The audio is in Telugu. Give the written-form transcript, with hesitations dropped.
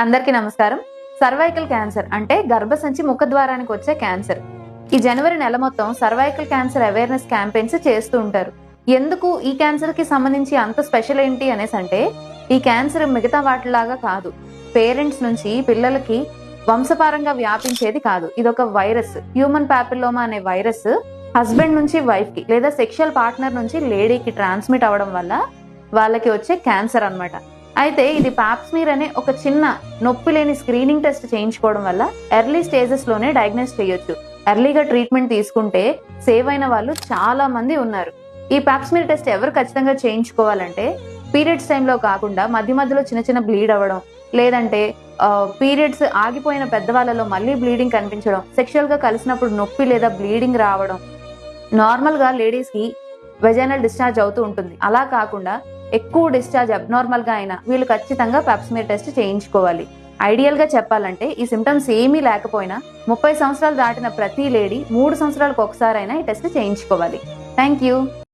అందరికీ నమస్కారం. సర్వైకల్ క్యాన్సర్ అంటే గర్భసంచి ముఖద్వారానికి వచ్చే క్యాన్సర్. ఈ జనవరి నెల మొత్తం సర్వైకల్ క్యాన్సర్ అవేర్నెస్ క్యాంపెయిన్స్ చేస్తూ ఉంటారు. ఎందుకు ఈ క్యాన్సర్ కి సంబంధించి అంత స్పెషల్ ఏంటి అనేసి అంటే, ఈ క్యాన్సర్ మిగతా వాటిలాగా కాదు. పేరెంట్స్ నుంచి పిల్లలకి వంశపారంగా వ్యాపించేది కాదు. ఇదొక వైరస్, హ్యూమన్ పాపిల్లోమా అనే వైరస్ హస్బెండ్ నుంచి వైఫ్ కి లేదా సెక్షువల్ పార్ట్నర్ నుంచి లేడీకి ట్రాన్స్మిట్ అవ్వడం వల్ల వాళ్ళకి వచ్చే క్యాన్సర్ అన్నమాట. అయితే ఇది పాప్స్మీర్ అనే ఒక చిన్న నొప్పి లేని స్క్రీనింగ్ టెస్ట్ చేయించుకోవడం వల్ల ఎర్లీ స్టేజెస్ లోనే డయాగ్నోస్ చేయొచ్చు. ఎర్లీగా ట్రీట్మెంట్ తీసుకుంటే సేవ్ అయిన వాళ్ళు చాలా మంది ఉన్నారు. ఈ పాప్స్మీర్ టెస్ట్ ఎవరు ఖచ్చితంగా చేయించుకోవాలంటే, పీరియడ్స్ టైంలో కాకుండా మధ్య మధ్యలో చిన్న చిన్న బ్లీడ్ అవ్వడం, లేదంటే పీరియడ్స్ ఆగిపోయిన పెద్దవాళ్ళలో మళ్ళీ బ్లీడింగ్ కనిపించడం, సెక్షువల్ గా కలిసినప్పుడు నొప్పి లేదా బ్లీడింగ్ రావడం, నార్మల్ గా లేడీస్ కి వెజైనల్ డిశ్చార్జ్ అవుతూ ఉంటుంది. అలా కాకుండా ఎక్కువ డిశ్చార్జ్ అబ్నార్మల్ గా అయినా వీళ్ళు ఖచ్చితంగా పాప్స్మీర్ టెస్ట్ చేయించుకోవాలి. ఐడియల్ గా చెప్పాలంటే ఈ సిమ్టమ్స్ ఏమీ లేకపోయినా 30 సంవత్సరాలు దాటిన ప్రతి లేడీ 3 సంవత్సరాలకు ఒకసారైనా ఈ టెస్ట్ చేయించుకోవాలి. Thank you.